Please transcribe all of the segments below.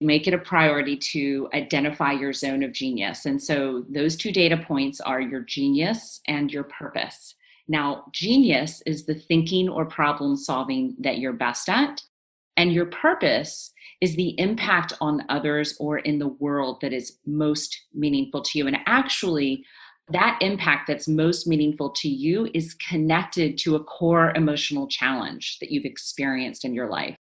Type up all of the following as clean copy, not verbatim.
Make it a priority to identify your zone of genius. And so those two data points are your genius and your purpose. Now, genius is the thinking or problem solving that you're best at, and your purpose is the impact on others or in the world that is most meaningful to you. And actually, that impact that's most meaningful to you is connected to a core emotional challenge that you've experienced in your life.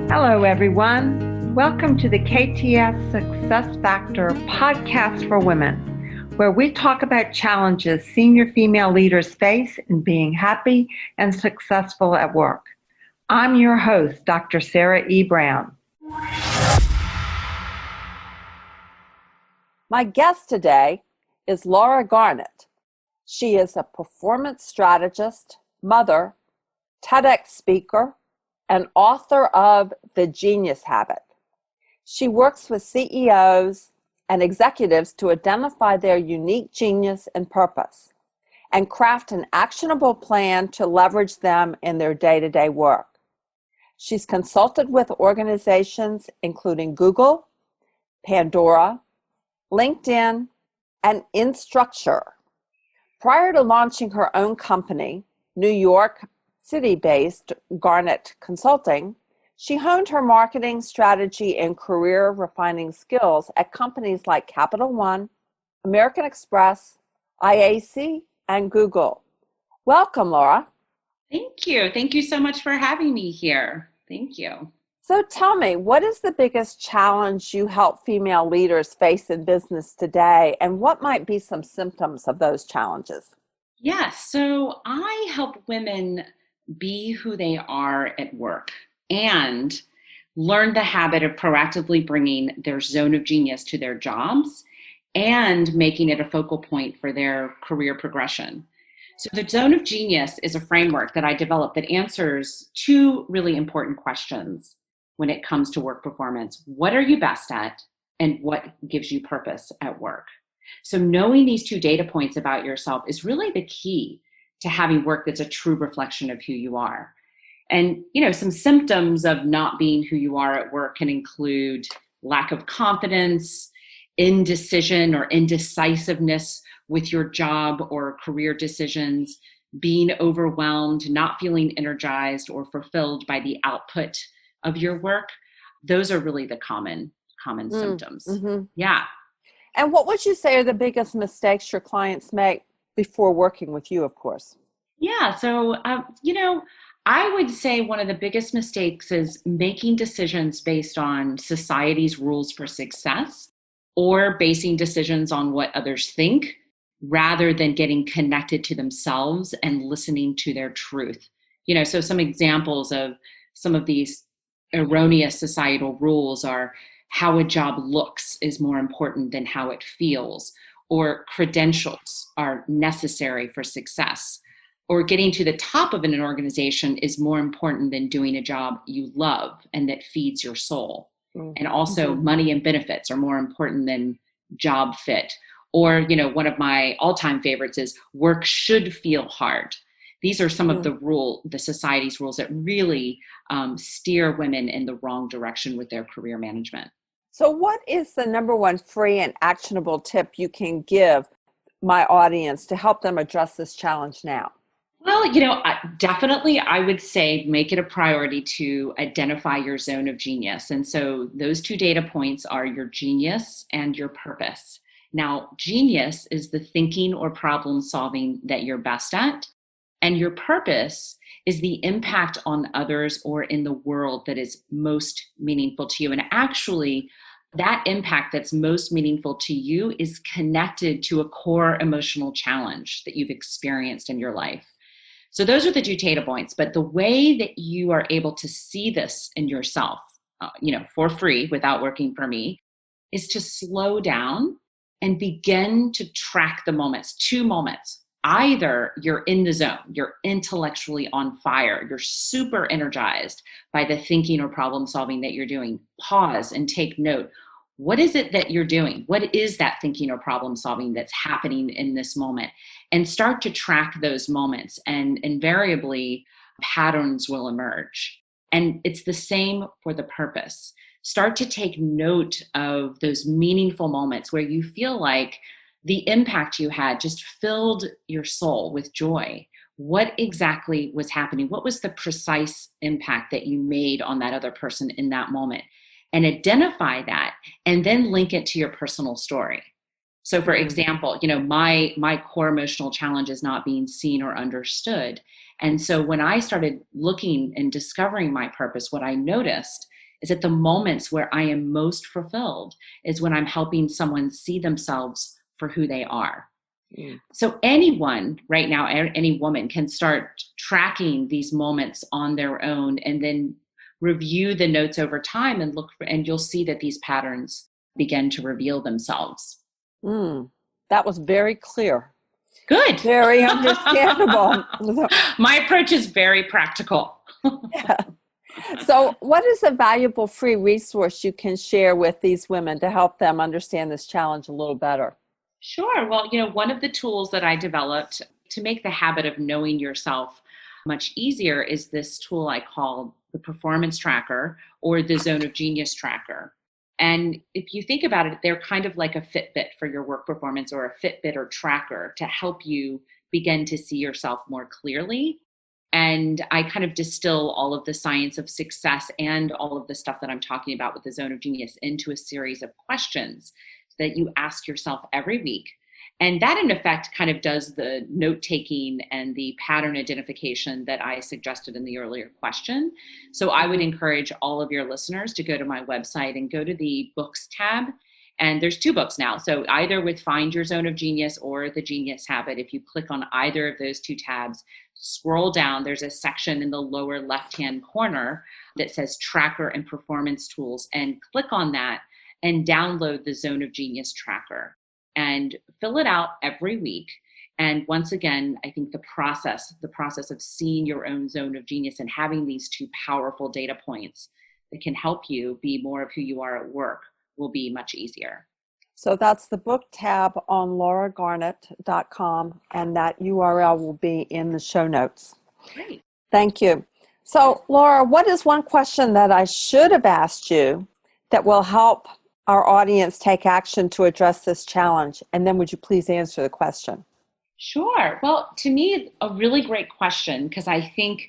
Hello, everyone. Welcome to the KTS Success Factor podcast for women, where we talk about challenges senior female leaders face in being happy and successful at work. I'm your host, Dr. Sarah E. Brown. My guest today is Laura Garnett. She is a performance strategist, mother, TEDx speaker, and author of The Genius Habit. She works with CEOs and executives to identify their unique genius and purpose and craft an actionable plan to leverage them in their day-to-day work. She's consulted with organizations including Google, Pandora, LinkedIn, and Instructure. Prior to launching her own company, New York City-based Garnett Consulting, she honed her marketing strategy and career refining skills at companies like Capital One, American Express, IAC, and Google. Welcome, Laura. Thank you. Thank you so much for having me here. Thank you. So tell me, what is the biggest challenge you help female leaders face in business today, and what might be some symptoms of those challenges? Yes, so I help women be who they are at work and learn the habit of proactively bringing their zone of genius to their jobs and making it a focal point for their career progression. So the zone of genius is a framework that I developed that answers two really important questions when it comes to work performance. What are you best at, and what gives you purpose at work? So knowing these two data points about yourself is really the key to having work that's a true reflection of who you are. And, some symptoms of not being who you are at work can include lack of confidence, indecision or indecisiveness with your job or career decisions, being overwhelmed, not feeling energized or fulfilled by the output of your work. Those are really the common symptoms. Mm-hmm. Yeah. And what would you say are the biggest mistakes your clients make before working with you, of course? Yeah. So, I would say one of the biggest mistakes is making decisions based on society's rules for success or basing decisions on what others think rather than getting connected to themselves and listening to their truth. So some examples of some of these erroneous societal rules are how a job looks is more important than how it feels, or credentials are necessary for success, or getting to the top of an organization is more important than doing a job you love and that feeds your soul. Mm-hmm. And also money and benefits are more important than job fit. Or, one of my all-time favorites is work should feel hard. These are some of the society's rules that really steer women in the wrong direction with their career management. So what is the number one free and actionable tip you can give my audience to help them address this challenge now? Well, definitely I would say make it a priority to identify your zone of genius. And so those two data points are your genius and your purpose. Now, genius is the thinking or problem solving that you're best at. And your purpose is the impact on others or in the world that is most meaningful to you. And actually, that impact that's most meaningful to you is connected to a core emotional challenge that you've experienced in your life. So those are the two data points. But the way that you are able to see this in yourself, for free without working for me, is to slow down and begin to track the moments, two moments. Either you're in the zone, you're intellectually on fire, you're super energized by the thinking or problem solving that you're doing. Pause and take note. What is it that you're doing? What is that thinking or problem solving that's happening in this moment? And start to track those moments, and invariably patterns will emerge. And it's the same for the purpose. Start to take note of those meaningful moments where you feel like the impact you had just filled your soul with joy. What exactly was happening? What was the precise impact that you made on that other person in that moment? And identify that, and then link it to your personal story. So for example, my core emotional challenge is not being seen or understood. And so when I started looking and discovering my purpose, what I noticed is that the moments where I am most fulfilled is when I'm helping someone see themselves for who they are. So anyone right now, any woman can start tracking these moments on their own, and then review the notes over time and and you'll see that these patterns begin to reveal themselves. That was very clear. Good. Very understandable. My approach is very practical. Yeah. So what is a valuable free resource you can share with these women to help them understand this challenge a little better? Sure. Well, one of the tools that I developed to make the habit of knowing yourself much easier is this tool I call the performance tracker, or the zone of genius tracker. And if you think about it, they're kind of like a Fitbit for your work performance, or a Fitbit or tracker to help you begin to see yourself more clearly. And I kind of distill all of the science of success and all of the stuff that I'm talking about with the zone of genius into a series of questions that you ask yourself every week. And that, in effect, kind of does the note-taking and the pattern identification that I suggested in the earlier question. So I would encourage all of your listeners to go to my website and go to the books tab. And there's 2 books now. So either with Find Your Zone of Genius or The Genius Habit, if you click on either of those 2 tabs, scroll down, there's a section in the lower left-hand corner that says Tracker and Performance Tools, and click on that and download the Zone of Genius tracker and fill it out every week. And once again, I think the process of seeing your own zone of genius and having these 2 powerful data points that can help you be more of who you are at work will be much easier. So that's the book tab on lauragarnett.com, and that URL will be in the show notes. Great. Thank you. So Laura, what is one question that I should have asked you that will help our audience take action to address this challenge? And then would you please answer the question? Sure. Well, to me, a really great question, because I think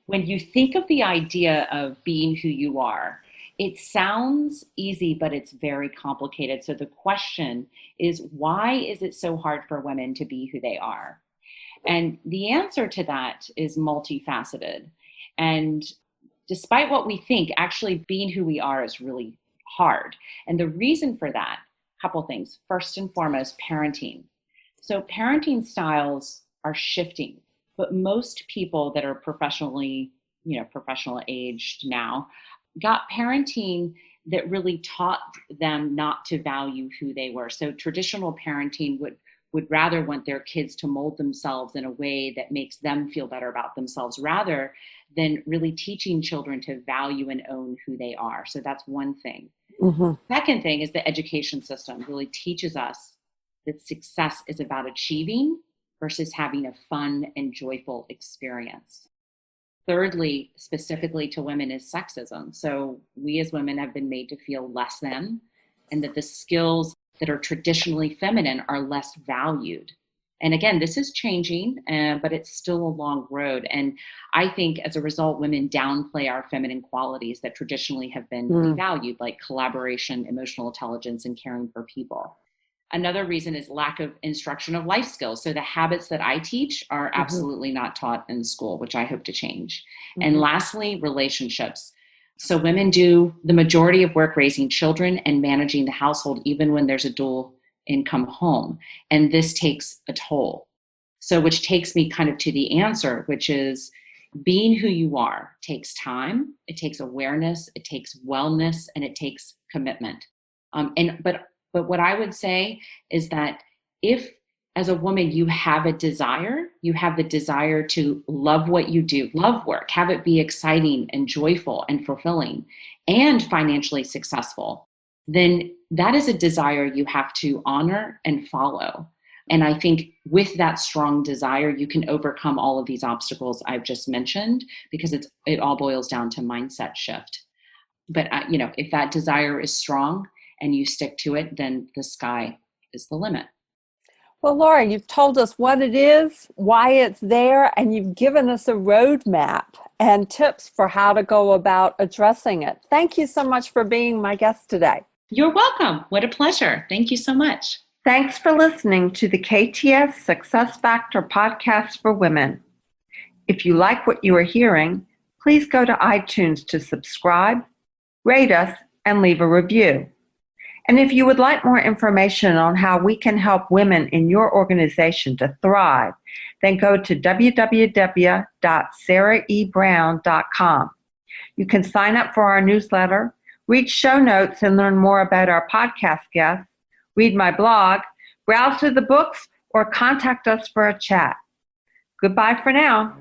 when you think of the idea of being who you are, it sounds easy, but it's very complicated. So the question is, why is it so hard for women to be who they are? And the answer to that is multifaceted. And despite what we think, actually being who we are is really hard. And the reason for that, a couple things. First and foremost, parenting. So parenting styles are shifting, but most people that are professional aged now, got parenting that really taught them not to value who they were. So traditional parenting would rather want their kids to mold themselves in a way that makes them feel better about themselves, rather than really teaching children to value and own who they are. So that's one thing. Second thing is the education system really teaches us that success is about achieving versus having a fun and joyful experience. Thirdly, specifically to women, is sexism. So we as women have been made to feel less than, and that the skills that are traditionally feminine are less valued. And again, this is changing, but it's still a long road. And I think as a result, women downplay our feminine qualities that traditionally have been devalued, like collaboration, emotional intelligence, and caring for people. Another reason is lack of instruction of life skills. So the habits that I teach are absolutely not taught in school, which I hope to change. And lastly, relationships. So women do the majority of work raising children and managing the household, even when there's a dual income home. And this takes a toll. So which takes me kind of to the answer, which is being who you are takes time, it takes awareness, it takes wellness, and it takes commitment. But what I would say is that if, as a woman, you have the desire to love what you do, love work, have it be exciting and joyful and fulfilling and financially successful, then that is a desire you have to honor and follow. And I think with that strong desire, you can overcome all of these obstacles I've just mentioned, because it all boils down to mindset shift. But if that desire is strong and you stick to it, then the sky is the limit. Well, Laura, you've told us what it is, why it's there, and you've given us a roadmap and tips for how to go about addressing it. Thank you so much for being my guest today. You're welcome. What a pleasure. Thank you so much. Thanks for listening to the KTS Success Factor podcast for women. If you like what you are hearing, please go to iTunes to subscribe, rate us, and leave a review. And if you would like more information on how we can help women in your organization to thrive, then go to www.sarahebrown.com. You can sign up for our newsletter, read show notes and learn more about our podcast guests, read my blog, browse through the books, or contact us for a chat. Goodbye for now.